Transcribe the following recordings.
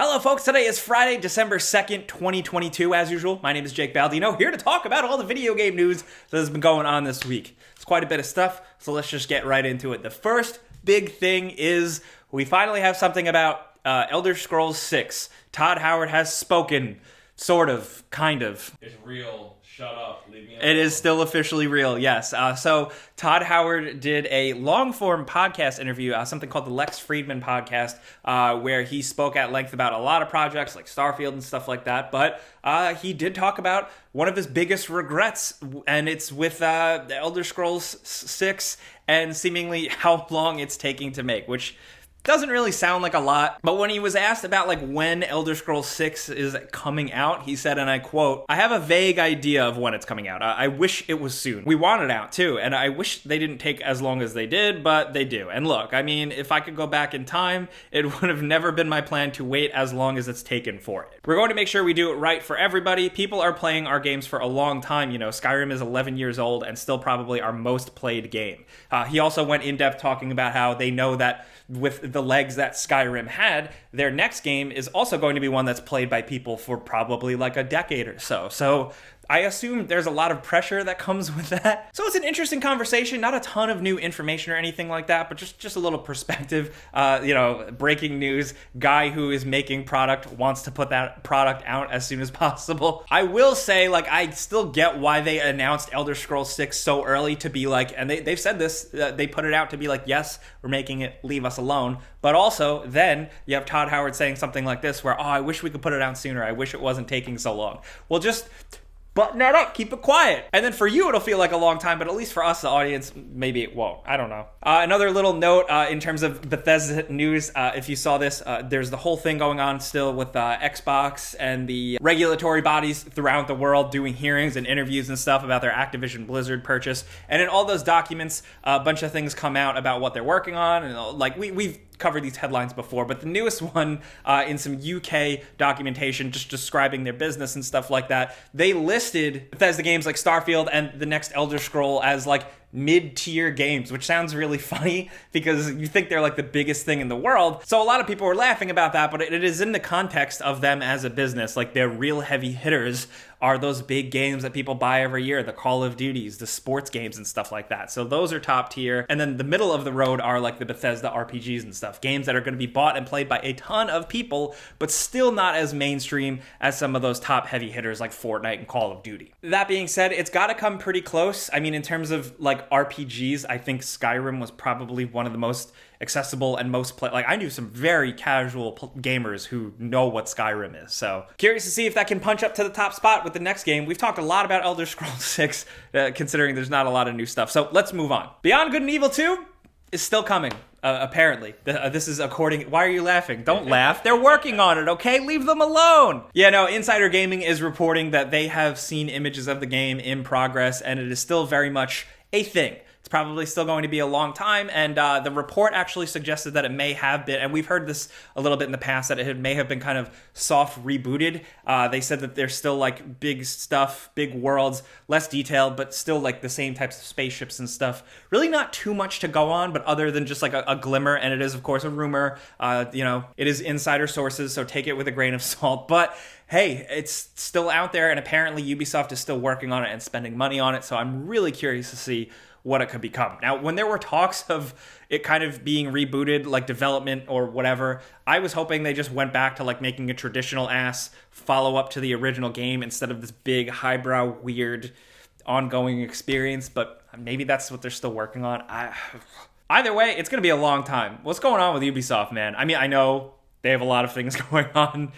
Hello folks, today is Friday, December 2nd, 2022. As usual, my name is Jake Baldino, here to talk about all the video game news that has been going on this week. It's quite a bit of stuff, so let's just get right into it. The first big thing is we finally have something about Elder Scrolls 6. Todd Howard has spoken, sort of, kind of. It's real. Shut up. Leave me alone. It is still officially real, yes. So Todd Howard did a long-form podcast interview, something called the Lex Friedman podcast, where he spoke at length about a lot of projects like Starfield and stuff like that. But he did talk about one of his biggest regrets, and it's with the Elder Scrolls 6 and seemingly how long it's taking to make, which doesn't really sound like a lot, but when he was asked about when Elder Scrolls 6 is coming out, he said, and I quote, "I have a vague idea of when it's coming out. I wish it was soon. We want it out too, and I wish they didn't take as long as they did, but they do. And look, I mean, if I could go back in time, it would have never been my plan to wait as long as it's taken for it. We're going to make sure we do it right for everybody. People are playing our games for a long time. You know, Skyrim is 11 years old and still probably our most played game." He also went in depth talking about how they know that with the legs that Skyrim had, their next game is also going to be one that's played by people for probably a decade or so. So I assume there's a lot of pressure that comes with that. So it's an interesting conversation, not a ton of new information or anything like that, but just a little perspective. Breaking news, guy who is making product wants to put that product out as soon as possible. I will say, I still get why they announced Elder Scrolls 6 so early to be and they've said this, they put it out to be yes, we're making it, leave us alone. But also, then, you have Todd Howard saying something like this, where, I wish we could put it out sooner, I wish it wasn't taking so long. Well, just button that up, keep it quiet. And then for you, it'll feel like a long time, but at least for us, the audience, maybe it won't. I don't know. Another little note in terms of Bethesda news, if you saw this, there's the whole thing going on still with Xbox and the regulatory bodies throughout the world doing hearings and interviews and stuff about their Activision Blizzard purchase. And in all those documents, a bunch of things come out about what they're working on. And we've covered these headlines before, but the newest one in some UK documentation just describing their business and stuff like that, they listed Bethesda games like Starfield and the next Elder Scroll as mid-tier games, which sounds really funny because you think they're the biggest thing in the world. So a lot of people were laughing about that, but it is in the context of them as a business. Their real heavy hitters are those big games that people buy every year, the Call of Duties, the sports games and stuff like that. So those are top tier. And then the middle of the road are the Bethesda RPGs and stuff, games that are going to be bought and played by a ton of people, but still not as mainstream as some of those top heavy hitters like Fortnite and Call of Duty. That being said, it's got to come pretty close. I mean, in terms of RPGs, I think Skyrim was probably one of the most accessible and most I knew some very casual gamers who know what Skyrim is. So curious to see if that can punch up to the top spot with the next game. We've talked a lot about Elder Scrolls 6, considering there's not a lot of new stuff. So let's move on. Beyond Good and Evil 2 is still coming. Apparently. This is according... Why are you laughing? Don't laugh. They're working on it, okay? Leave them alone. Yeah, no, Insider Gaming is reporting that they have seen images of the game in progress, and it is still very much a thing. It's probably still going to be a long time, and the report actually suggested that it may have been, and we've heard this a little bit in the past, that it may have been kind of soft rebooted. They said that there's still big stuff, big worlds, less detailed, but still the same types of spaceships and stuff. Really not too much to go on, but other than just a glimmer, and it is of course a rumor. It is insider sources, so take it with a grain of salt, but hey, it's still out there, and apparently Ubisoft is still working on it and spending money on it, so I'm really curious to see what it could become. Now, when there were talks of it kind of being rebooted, development or whatever, I was hoping they just went back to making a traditional ass follow-up to the original game instead of this big, highbrow, weird, ongoing experience, but maybe that's what they're still working on. Either way, it's going to be a long time. What's going on with Ubisoft, man? I mean, I know they have a lot of things going on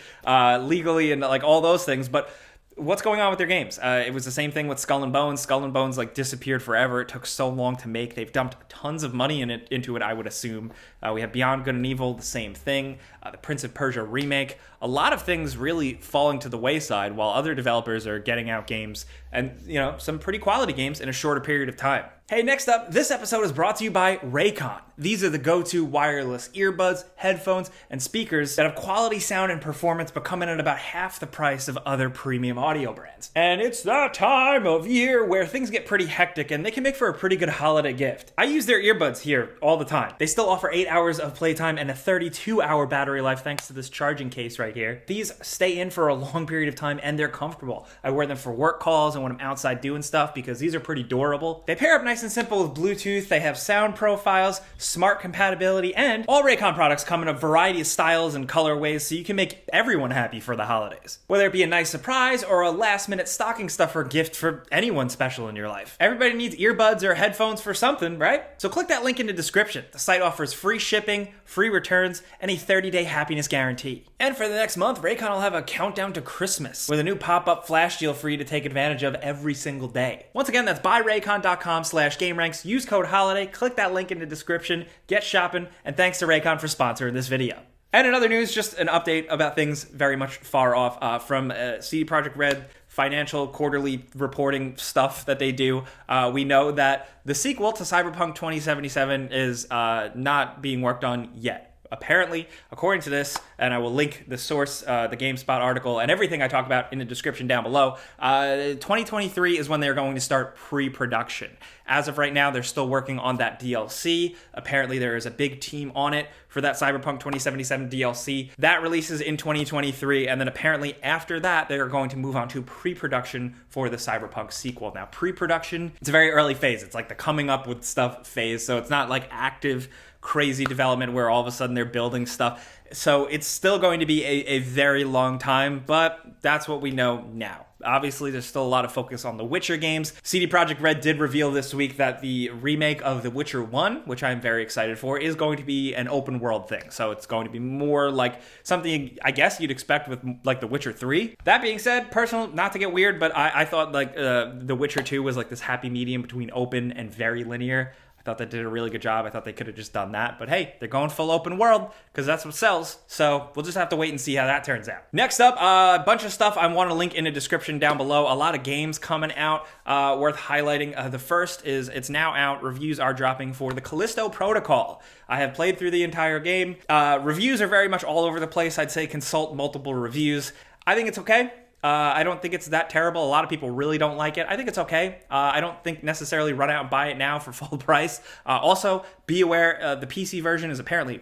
legally and all those things, but what's going on with their games? It was the same thing with Skull and Bones. Skull and Bones disappeared forever. It took so long to make. They've dumped tons of money into it, I would assume. We have Beyond Good and Evil, the same thing. The Prince of Persia remake. A lot of things really falling to the wayside while other developers are getting out games and, some pretty quality games in a shorter period of time. Hey, next up, this episode is brought to you by Raycon. These are the go-to wireless earbuds, headphones, and speakers that have quality sound and performance but come in at about half the price of other premium audio brands. And it's that time of year where things get pretty hectic and they can make for a pretty good holiday gift. I use their earbuds here all the time. They still offer 8 hours of playtime and a 32-hour battery life thanks to this charging case right here. These stay in for a long period of time and they're comfortable. I wear them for work calls and when I'm outside doing stuff because these are pretty durable. They pair up nice and simple with Bluetooth. They have sound profiles, smart compatibility, and all Raycon products come in a variety of styles and colorways so you can make everyone happy for the holidays. Whether it be a nice surprise or a last-minute stocking stuffer gift for anyone special in your life. Everybody needs earbuds or headphones for something, right? So click that link in the description. The site offers free shipping, free returns, and a 30-day happiness guarantee. And for the next month, Raycon will have a countdown to Christmas with a new pop-up flash deal for you to take advantage of every single day. Once again, that's buyraycon.com/gameranx. Use code HOLIDAY. Click that link in the description. Get shopping, and thanks to Raycon for sponsoring this video. And in other news, just an update about things very much far off from CD Projekt Red financial quarterly reporting stuff that they do. We know that the sequel to Cyberpunk 2077 is not being worked on yet. Apparently, according to this, and I will link the source, the GameSpot article, and everything I talk about in the description down below, 2023 is when they're going to start pre-production. As of right now, they're still working on that DLC. Apparently, there is a big team on it for that Cyberpunk 2077 DLC. That releases in 2023, and then apparently after that, they're going to move on to pre-production for the Cyberpunk sequel. Now, pre-production, it's a very early phase. It's like the coming up with stuff phase, so it's not like active crazy development where all of a sudden they're building stuff. So it's still going to be a very long time, but that's what we know now. Obviously, there's still a lot of focus on the Witcher games. CD Projekt Red did reveal this week that the remake of The Witcher 1, which I'm very excited for, is going to be an open world thing. So it's going to be more like something I guess you'd expect with like The Witcher 3. That being said, personal, not to get weird, but I thought like The Witcher 2 was like this happy medium between open and very linear. I thought they did a really good job. I thought they could have just done that. But hey, they're going full open world because that's what sells. So we'll just have to wait and see how that turns out. Next up, a bunch of stuff I want to link in the description down below. A lot of games coming out worth highlighting. The first is it's now out. Reviews are dropping for the Callisto Protocol. I have played through the entire game. Reviews are very much all over the place. I'd say consult multiple reviews. I think it's okay. I don't think it's that terrible. A lot of people really don't like it. I think it's okay. I don't think necessarily run out and buy it now for full price. Also, be aware the PC version is apparently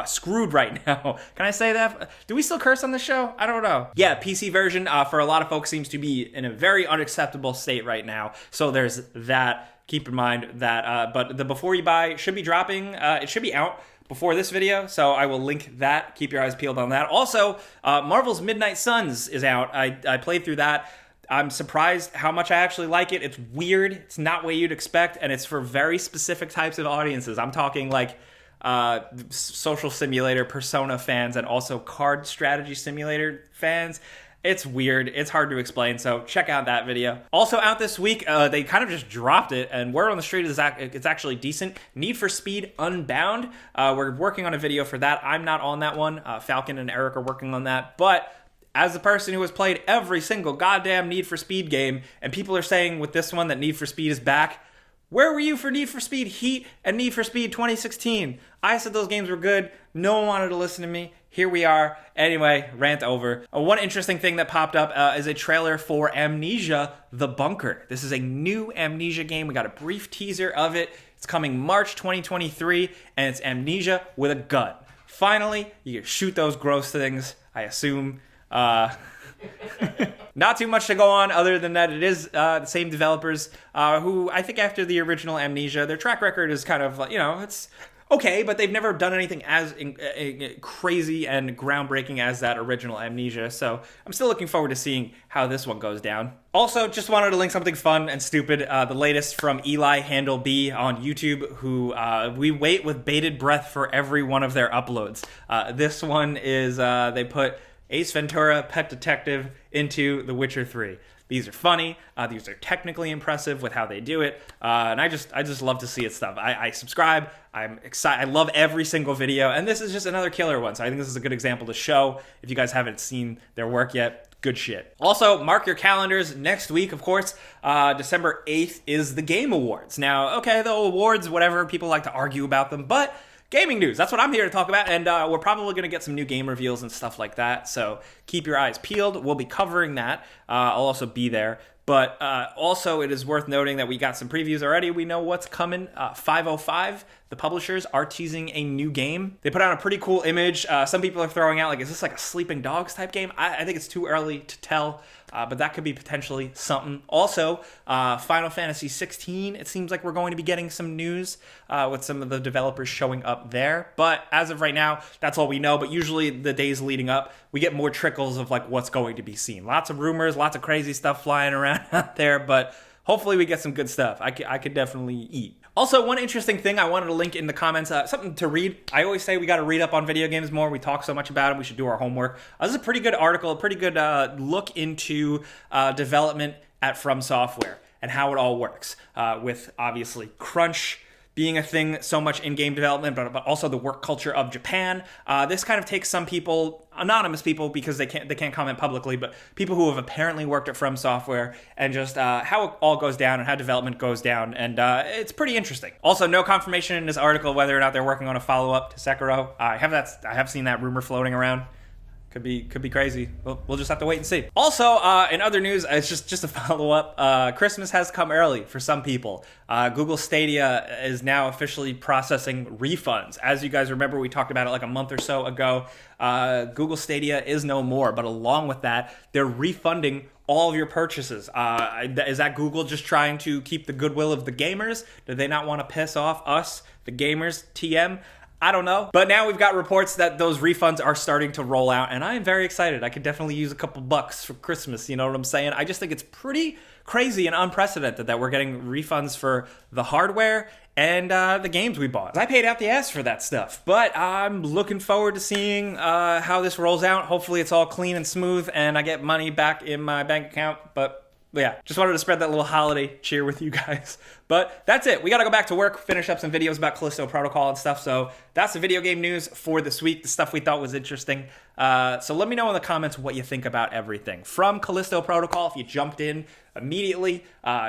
screwed right now. Can I say that? Do we still curse on the show? I don't know. Yeah, PC version for a lot of folks seems to be in a very unacceptable state right now. So there's that. Keep in mind that. But the before you buy should be dropping. It should be out before this video, so I will link that. Keep your eyes peeled on that. Also, Marvel's Midnight Suns is out. I played through that. I'm surprised how much I actually like it. It's weird. It's not what you'd expect, and it's for very specific types of audiences. I'm talking like social simulator Persona fans and also card strategy simulator fans. It's weird. It's hard to explain, so check out that video. Also out this week, they kind of just dropped it, and word on the street is that it's actually decent. Need for Speed Unbound. We're working on a video for that. I'm not on that one. Falcon and Eric are working on that, but as the person who has played every single goddamn Need for Speed game, and people are saying with this one that Need for Speed is back, where were you for Need for Speed Heat and Need for Speed 2016? I said those games were good. No one wanted to listen to me. Here we are. Anyway, rant over. One interesting thing that popped up is a trailer for Amnesia: The Bunker. This is a new Amnesia game. We got a brief teaser of it. It's coming March 2023, and it's Amnesia with a gun. Finally, you can shoot those gross things, I assume. Not too much to go on other than that it is the same developers who I think after the original Amnesia, their track record is kind of, it's okay, but they've never done anything as crazy and groundbreaking as that original Amnesia, so I'm still looking forward to seeing how this one goes down. Also, just wanted to link something fun and stupid, the latest from Eli Handle B on YouTube, who we wait with bated breath for every one of their uploads. This one is, they put Ace Ventura, Pet Detective into The Witcher 3. These are funny. These are technically impressive with how they do it. And I just love to see it stuff. I subscribe. I'm excited. I love every single video. And this is just another killer one. So I think this is a good example to show. If you guys haven't seen their work yet, Good shit. Also, mark your calendars. Next week, of course, December 8th is the Game Awards. Now, okay, the awards, whatever, people like to argue about them, but gaming news, that's what I'm here to talk about, and we're probably going to get some new game reveals and stuff like that, so keep your eyes peeled. We'll be covering that. I'll also be there. But also, it is worth noting that we got some previews already. We know what's coming. 505, the publishers, are teasing a new game. They put out a pretty cool image. Some people are throwing out, like, is this like a Sleeping Dogs type game? I think it's too early to tell, but that could be potentially something. Also, Final Fantasy 16, it seems like we're going to be getting some news with some of the developers showing up there. But as of right now, that's all we know. But usually the days leading up, we get more trickles of like what's going to be seen. Lots of rumors, lots of crazy stuff flying around out there, but hopefully we get some good stuff. I could definitely eat. Also, one interesting thing I wanted to link in the comments, something to read. I always say we got to read up on video games more. We talk so much about them. We should do our homework. This is a pretty good article, a pretty good look into development at From Software and how it all works, with obviously crunch being a thing so much in game development, but also the work culture of Japan. This kind of takes some people, anonymous people, because they can't comment publicly, but people who have apparently worked at From Software, and just how it all goes down and how development goes down, and it's pretty interesting. Also, no confirmation in this article whether or not they're working on a follow-up to Sekiro. I have seen that rumor floating around. Could be crazy. We'll just have to wait and see. Also, in other news, it's just a follow-up. Christmas has come early for some people. Google Stadia is now officially processing refunds. As you guys remember, we talked about it like a month or so ago. Google Stadia is no more, but along with that, they're refunding all of your purchases. Is that Google just trying to keep the goodwill of the gamers? Do they not want to piss off us, the gamers, TM? I don't know. But now we've got reports that those refunds are starting to roll out, and I am very excited. I could definitely use a couple bucks for Christmas, you know what I'm saying? I just think it's pretty crazy and unprecedented that we're getting refunds for the hardware and the games we bought. I paid out the ass for that stuff, but I'm looking forward to seeing how this rolls out. Hopefully it's all clean and smooth and I get money back in my bank account, but yeah, just wanted to spread that little holiday cheer with you guys. But that's it. We got to go back to work, finish up some videos about Callisto Protocol and stuff. So that's the video game news for this week, the stuff we thought was interesting. So let me know in the comments what you think about everything. From Callisto Protocol, if you jumped in immediately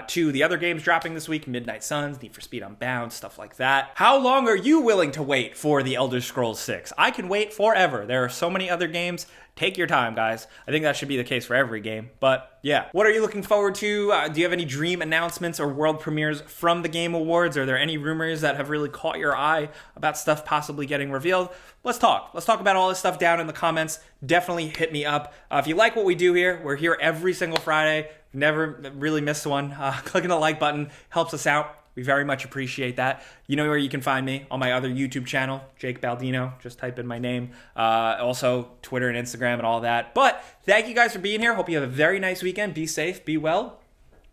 to the other games dropping this week, Midnight Suns, Need for Speed Unbound, stuff like that. How long are you willing to wait for The Elder Scrolls 6? I can wait forever. There are so many other games. Take your time, guys. I think that should be the case for every game. But yeah, what are you looking forward to? Do you have any dream announcements or world premieres from the Game Awards? Are there any rumors that have really caught your eye about stuff possibly getting revealed? Let's talk. Let's talk about all this stuff down in the comments. Definitely hit me up. If you like what we do here, we're here every single Friday. Never really missed one. Clicking the like button helps us out. We very much appreciate that. You know where you can find me on my other YouTube channel, Jake Baldino. Just type in my name. Also, Twitter and Instagram and all that. But thank you guys for being here. Hope you have a very nice weekend. Be safe. Be well.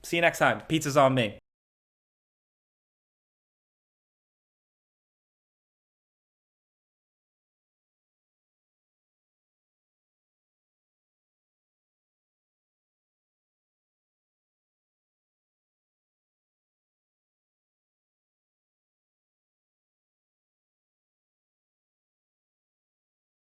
See you next time. Pizza's on me.